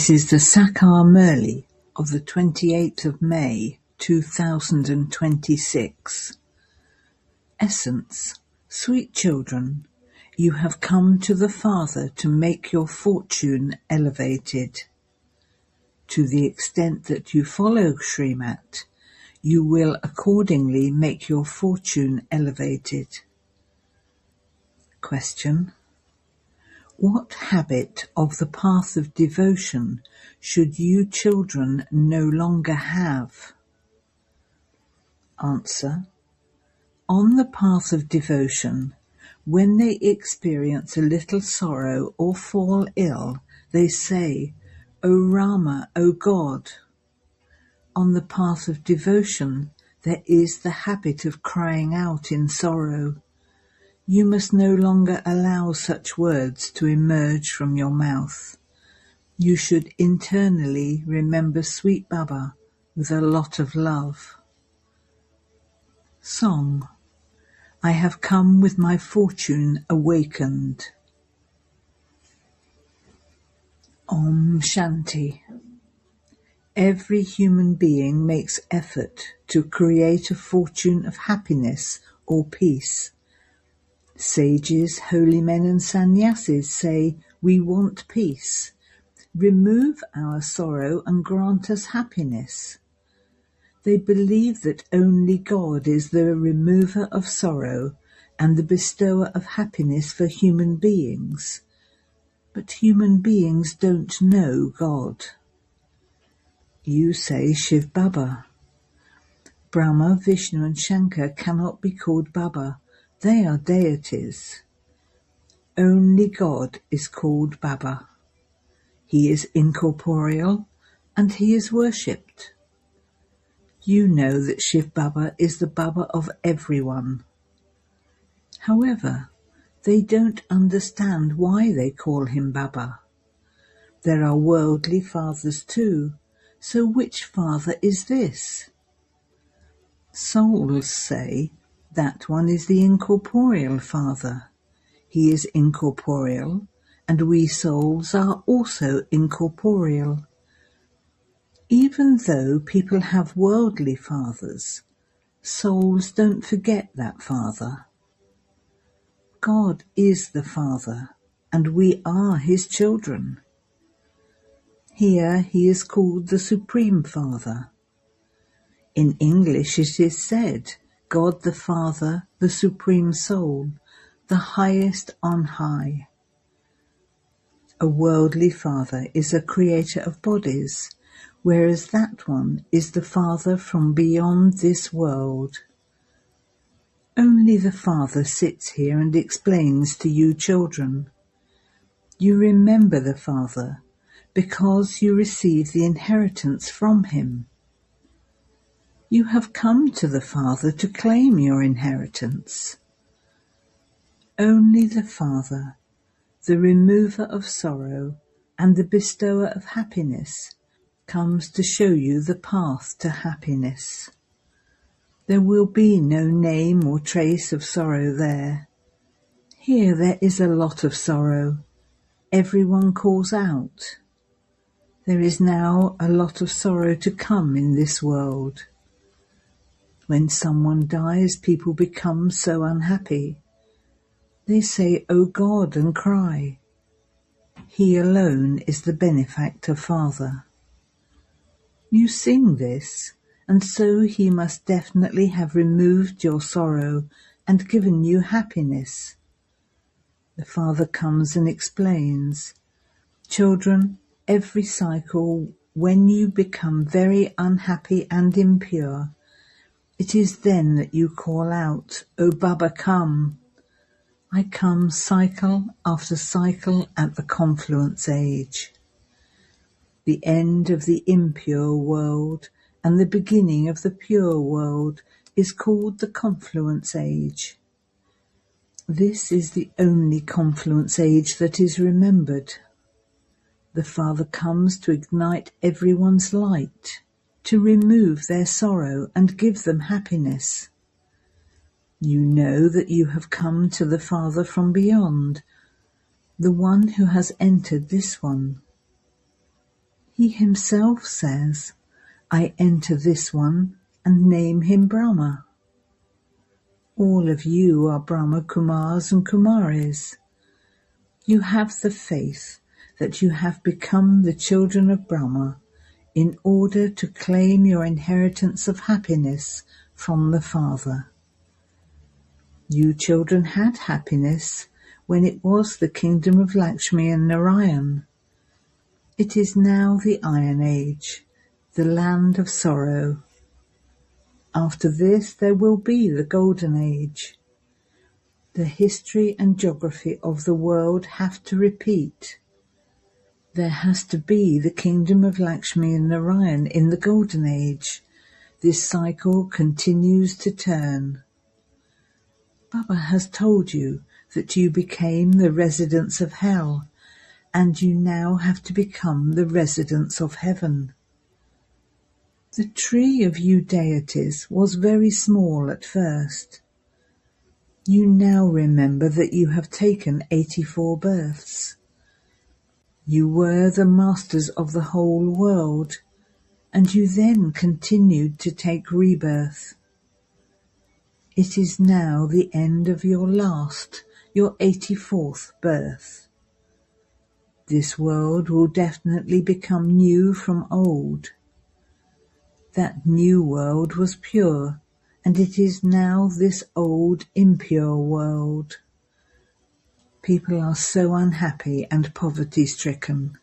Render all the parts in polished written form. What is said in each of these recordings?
This is the Sakar Murli of the 28th of May 2026. Essence. Sweet children, you have come to the Father to make your fortune elevated. To the extent that you follow Srimat, you will accordingly make your fortune elevated. Question. What habit of the path of devotion should you children no longer have? Answer. On the path of devotion, when they experience a little sorrow or fall ill, they say, O Rama, O God. On the path of devotion, there is the habit of crying out in sorrow. You must no longer allow such words to emerge from your mouth. You should internally remember sweet Baba with a lot of love. Song. I have come with my fortune awakened. Om Shanti. Every human being makes effort to create a fortune of happiness or peace. Sages, holy men and sannyasis say, we want peace. Remove our sorrow and grant us happiness. They believe that only God is the remover of sorrow and the bestower of happiness for human beings. But human beings don't know God. You say Shiv Baba. Brahma, Vishnu and Shankar cannot be called Baba. They are deities. Only God is called Baba. He is incorporeal and he is worshipped. You know that Shiv Baba is the Baba of everyone. However, they don't understand why they call him Baba. There are worldly fathers too, so which father is this? Souls say that one is the incorporeal father. He is incorporeal, and we souls are also incorporeal. Even though people have worldly fathers, souls don't forget that father. God is the Father, and we are his children. Here he is called the Supreme Father. In English it is said, God the Father, the Supreme Soul, the highest on high. A worldly father is a creator of bodies, whereas that one is the Father from beyond this world. Only the Father sits here and explains to you children. You remember the Father because you receive the inheritance from him. You have come to the Father to claim your inheritance. Only the Father, the remover of sorrow and the bestower of happiness, comes to show you the path to happiness. There will be no name or trace of sorrow there. Here there is a lot of sorrow. Everyone calls out. There is now a lot of sorrow to come in this world. When someone dies, people become so unhappy. They say, O God, and cry. He alone is the benefactor Father. You sing this, and so he must definitely have removed your sorrow and given you happiness. The Father comes and explains, children, every cycle, when you become very unhappy and impure, it is then that you call out, O Baba, come. I come cycle after cycle at the confluence age. The end of the impure world and the beginning of the pure world is called the confluence age. This is the only confluence age that is remembered. The Father comes to ignite everyone's light, to remove their sorrow and give them happiness. You know that you have come to the Father from beyond, the one who has entered this one. He himself says, I enter this one and name him Brahma. All of you are Brahma Kumars and Kumaris. You have the faith that you have become the children of Brahma in order to claim your inheritance of happiness from the Father. You children had happiness when it was the kingdom of Lakshmi and Narayan. It is now the Iron Age, the land of sorrow. After this there will be the Golden Age. The history and geography of the world have to repeat. There has to be the kingdom of Lakshmi and Narayan in the Golden Age. This cycle continues to turn. Baba has told you that you became the residents of hell, and you now have to become the residents of heaven. The tree of you deities was very small at first. You now remember that you have taken 84 births. You were the masters of the whole world, and you then continued to take rebirth. It is now the end of your 84th birth. This world will definitely become new from old. That new world was pure, and it is now this old impure world. People are so unhappy and poverty-stricken.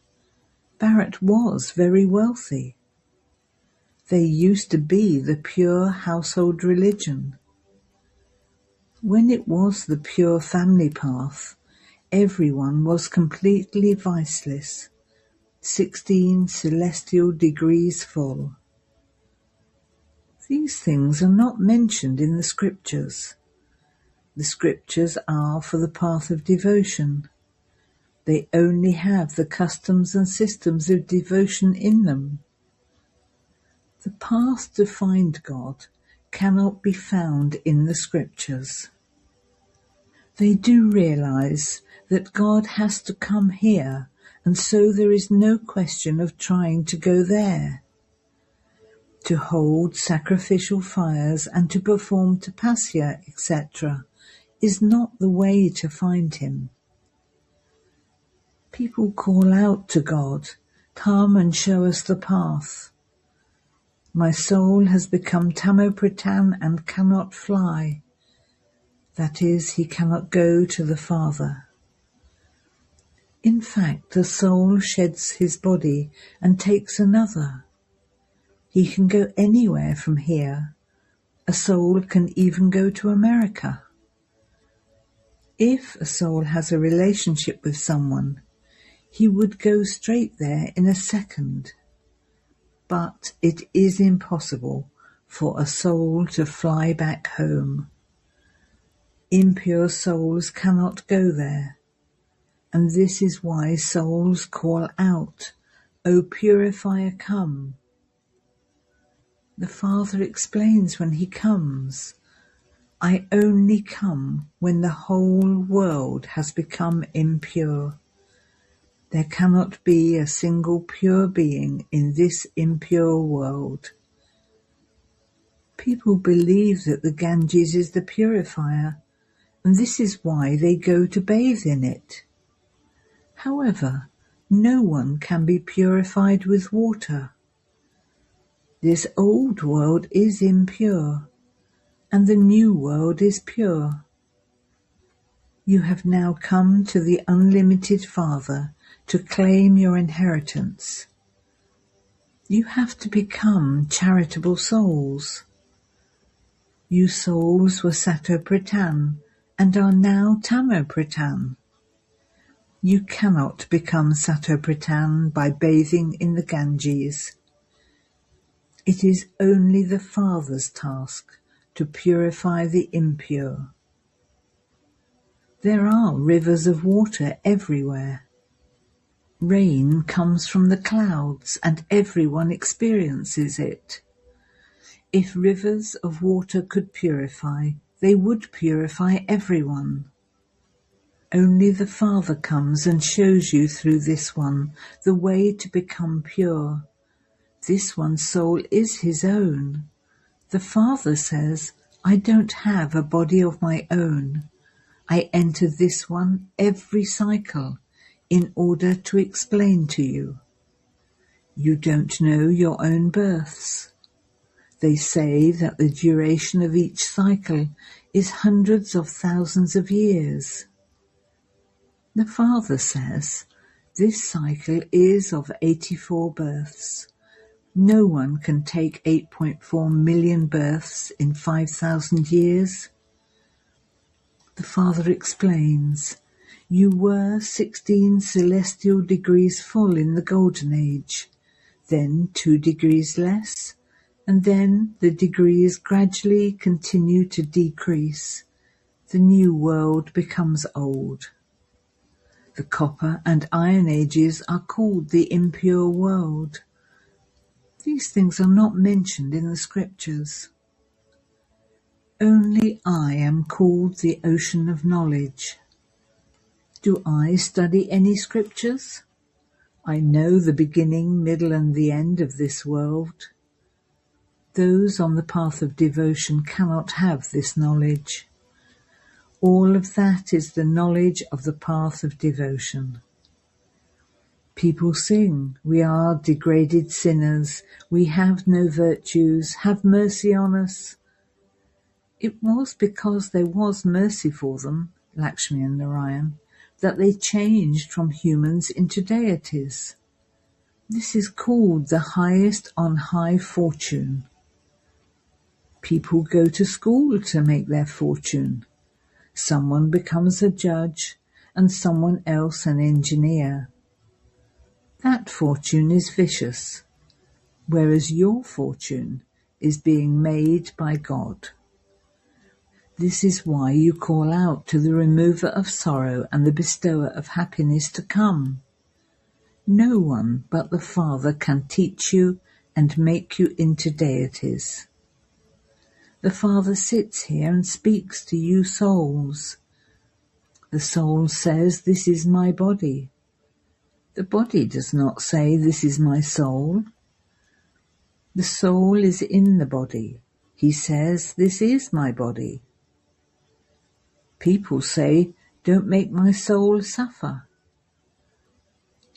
Bharat was very wealthy. They used to be the pure household religion. When it was the pure family path, everyone was completely viceless, 16 celestial degrees full. These things are not mentioned in the scriptures. The scriptures are for the path of devotion. They only have the customs and systems of devotion in them. The path to find God cannot be found in the scriptures. They do realize that God has to come here, and so there is no question of trying to go there. To hold sacrificial fires and to perform tapasya, etc., is not the way to find him. People call out to God, come and show us the path. My soul has become Tamopratam and cannot fly. That is, he cannot go to the Father. In fact, the soul sheds his body and takes another. He can go anywhere from here. A soul can even go to America. If a soul has a relationship with someone, he would go straight there in a second. But it is impossible for a soul to fly back home. Impure souls cannot go there, and this is why souls call out, O purifier, come. The Father explains when he comes, I only come when the whole world has become impure. There cannot be a single pure being in this impure world. People believe that the Ganges is the purifier, and this is why they go to bathe in it. However, no one can be purified with water. This old world is impure, and the new world is pure. You have now come to the unlimited Father to claim your inheritance. You have to become charitable souls. You souls were Sato-Pratam and are now Tamo-Pratam. You cannot become Sato-Pratam by bathing in the Ganges. It is only the Father's task to purify the impure. There are rivers of water everywhere. Rain comes from the clouds and everyone experiences it. If rivers of water could purify, they would purify everyone. Only the Father comes and shows you through this one the way to become pure. This one's soul is his own. The Father says, I don't have a body of my own. I enter this one every cycle in order to explain to you. You don't know your own births. They say that the duration of each cycle is hundreds of thousands of years. The Father says, this cycle is of 84 births. No one can take 8.4 million births in 5,000 years. The Father explains, you were 16 celestial degrees full in the Golden Age, then 2 degrees less, and then the degrees gradually continue to decrease. The new world becomes old. The copper and iron ages are called the impure world. These things are not mentioned in the scriptures. Only I am called the ocean of knowledge. Do I study any scriptures? I know the beginning, middle, and the end of this world. Those on the path of devotion cannot have this knowledge. All of that is the knowledge of the path of devotion. People sing, we are degraded sinners, we have no virtues, have mercy on us. It was because there was mercy for them, Lakshmi and Narayan, that they changed from humans into deities. This is called the highest on high fortune. People go to school to make their fortune. Someone becomes a judge and someone else an engineer. That fortune is vicious, whereas your fortune is being made by God. This is why you call out to the remover of sorrow and the bestower of happiness to come. No one but the Father can teach you and make you into deities. The Father sits here and speaks to you souls. The soul says, this is my body. The body does not say, this is my soul. The soul is in the body. He says, this is my body. People say, don't make my soul suffer.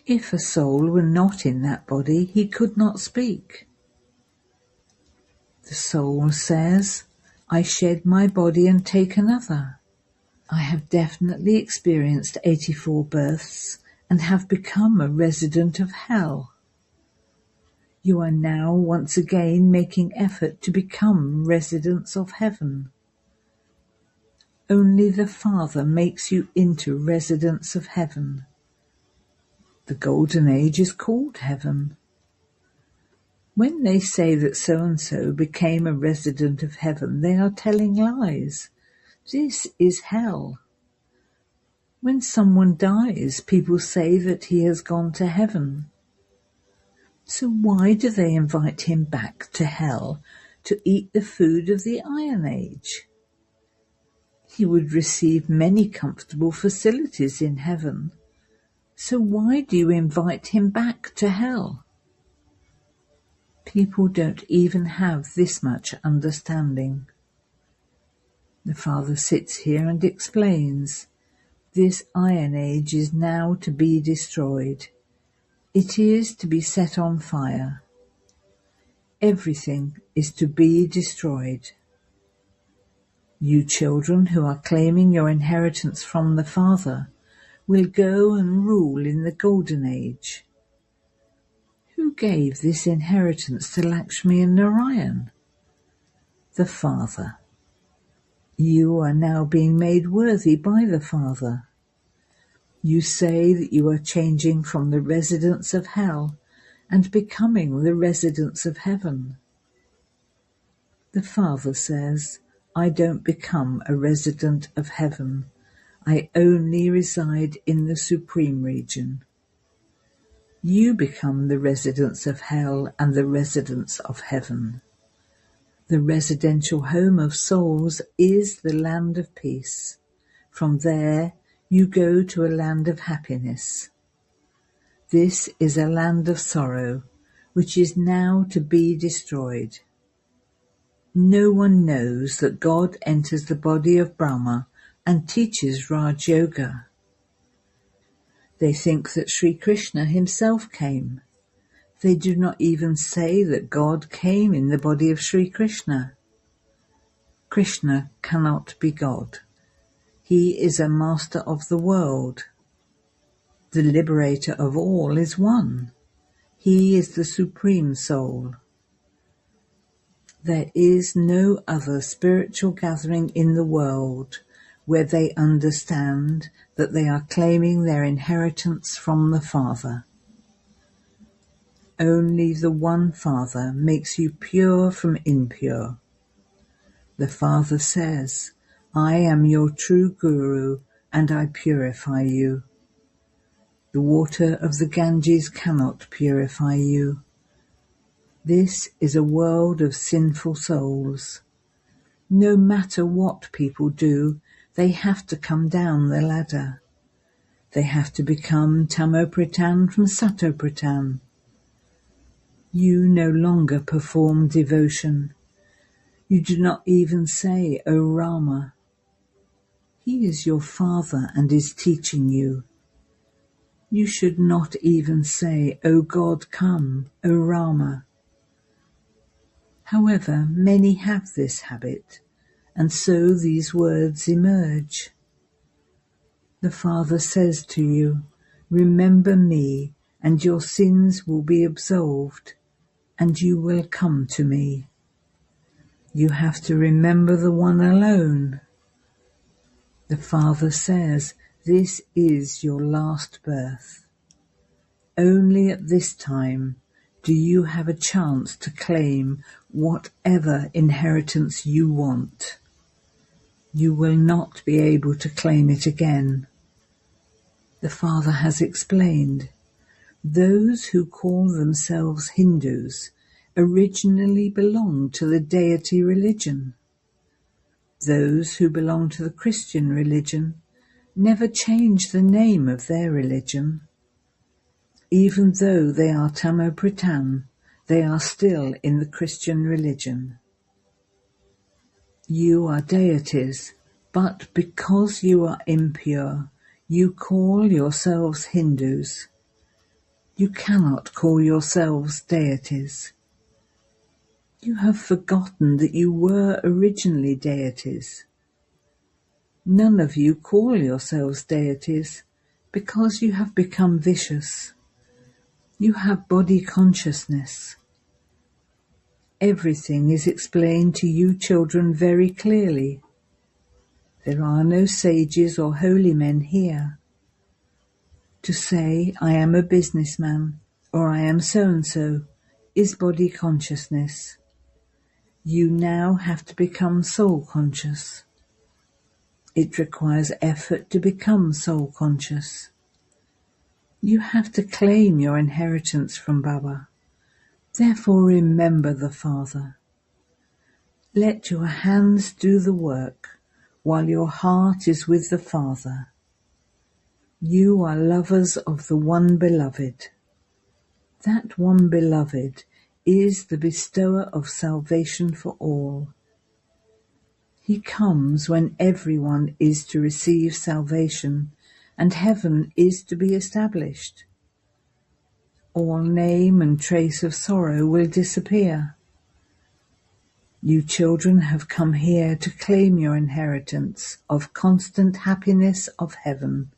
If a soul were not in that body, he could not speak. The soul says, I shed my body and take another. I have definitely experienced 84 births and have become a resident of hell. You are now once again making effort to become residents of heaven. Only the Father makes you into residents of heaven. The Golden Age is called heaven. When they say that so-and-so became a resident of heaven, they are telling lies. This is hell. When someone dies, people say that he has gone to heaven. So why do they invite him back to hell to eat the food of the Iron Age? He would receive many comfortable facilities in heaven. So why do you invite him back to hell? People don't even have this much understanding. The Father sits here and explains, this Iron Age is now to be destroyed. It is to be set on fire. Everything is to be destroyed. You children who are claiming your inheritance from the Father will go and rule in the Golden Age. Who gave this inheritance to Lakshmi and Narayan? The Father. You are now being made worthy by the Father. You say that you are changing from the residents of hell and becoming the residents of heaven. The Father says, I don't become a resident of heaven. I only reside in the supreme region. You become the residents of hell and the residents of heaven. The residential home of souls is the land of peace. From there, you go to a land of happiness. This is a land of sorrow, which is now to be destroyed. No one knows that God enters the body of Brahma and teaches Raj Yoga. They think that Sri Krishna himself came. They do not even say that God came in the body of Sri Krishna. Krishna cannot be God. He is a master of the world. The liberator of all is one. He is the Supreme Soul. There is no other spiritual gathering in the world where they understand that they are claiming their inheritance from the Father. Only the one Father makes you pure from impure. The Father says, I am your true Guru and I purify you. The water of the Ganges cannot purify you. This is a world of sinful souls. No matter what people do, they have to come down the ladder. They have to become Tamopritan from Satopritan. You no longer perform devotion. You do not even say, O Rama. He is your father and is teaching you. You should not even say, O God, come, O Rama. However, many have this habit, and so these words emerge. The Father says to you, remember me, and your sins will be absolved, and you will come to me. You have to remember the one alone. The Father says, this is your last birth. Only at this time do you have a chance to claim whatever inheritance you want. You will not be able to claim it again. The Father has explained, those who call themselves Hindus originally belonged to the deity religion. Those who belong to the Christian religion never change the name of their religion. Even though they are Tamopritan, they are still in the Christian religion. You are deities, but because you are impure, you call yourselves Hindus. You cannot call yourselves deities. You have forgotten that you were originally deities. None of you call yourselves deities because you have become vicious. You have body consciousness. Everything is explained to you children very clearly. There are no sages or holy men here. To say, I am a businessman, or I am so-and-so, is body consciousness. You now have to become soul conscious. It requires effort to become soul conscious. You have to claim your inheritance from Baba. Therefore remember the Father. Let your hands do the work while your heart is with the Father. You are lovers of the one beloved. That one beloved is the bestower of salvation for all. He comes when everyone is to receive salvation and heaven is to be established. All name and trace of sorrow will disappear. You children have come here to claim your inheritance of constant happiness of heaven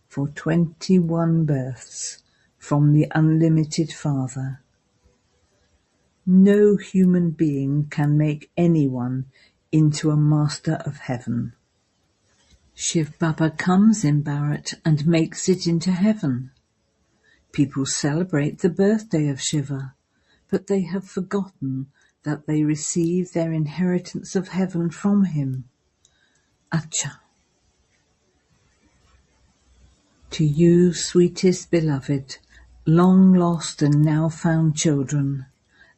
for 21 births from the unlimited Father. No human being can make anyone into a master of heaven. Shiv Baba comes in Bharat and makes it into heaven. People celebrate the birthday of Shiva, but they have forgotten that they receive their inheritance of heaven from him. Acha. To you, sweetest beloved, long lost and now found children,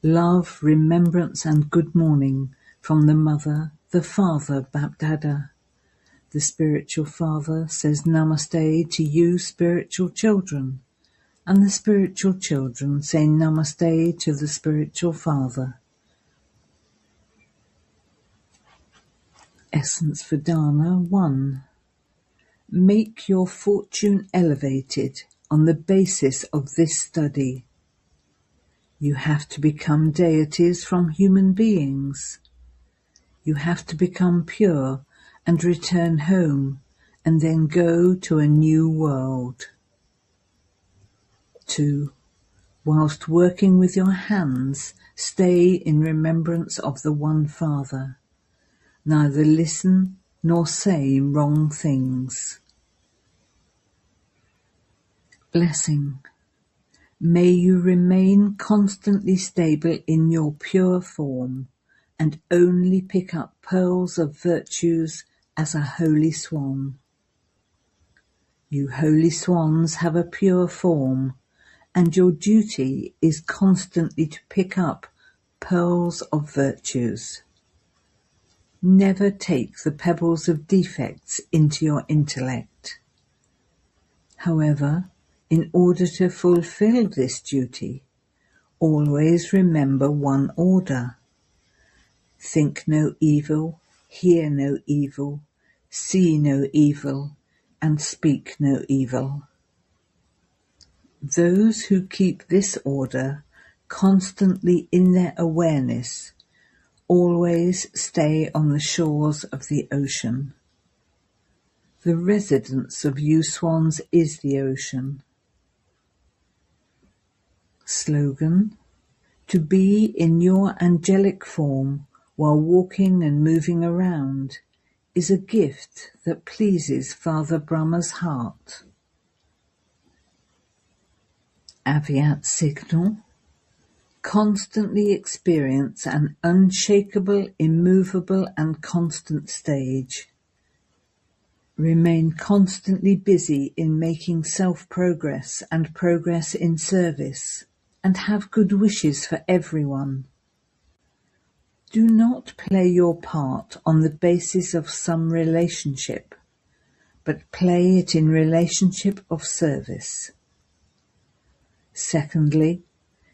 love, remembrance and good morning from the Mother, the Father, Bapdada. The spiritual father says namaste to you spiritual children, and the spiritual children say namaste to the spiritual father. Essence for Dharma 1. Make your fortune elevated on the basis of this study. You have to become deities from human beings. You have to become pure and return home, and then go to a new world. 2. Whilst working with your hands, stay in remembrance of the One Father. Neither listen nor say wrong things. Blessing. May you remain constantly stable in your pure form, and only pick up pearls of virtues as a holy swan. You holy swans have a pure form, and your duty is constantly to pick up pearls of virtues. Never take the pebbles of defects into your intellect. However, in order to fulfill this duty, always remember one order. Think no evil, hear no evil, see no evil, and speak no evil. Those who keep this order constantly in their awareness always stay on the shores of the ocean. The residence of you swans is the ocean. Slogan: to be in your angelic form while walking and moving around is a gift that pleases Father Brahma's heart. Aviat signal: constantly experience an unshakable, immovable and constant stage. Remain constantly busy in making self-progress and progress in service, and have good wishes for everyone. Do not play your part on the basis of some relationship, but play it in relationship of service. Secondly,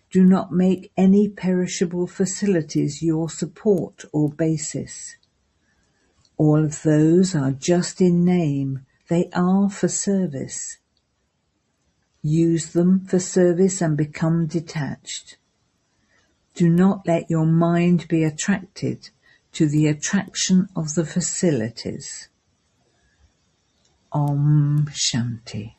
do not make any perishable facilities your support or basis. All of those are just in name, they are for service. Use them for service and become detached. Do not let your mind be attracted to the attraction of the facilities. Om Shanti.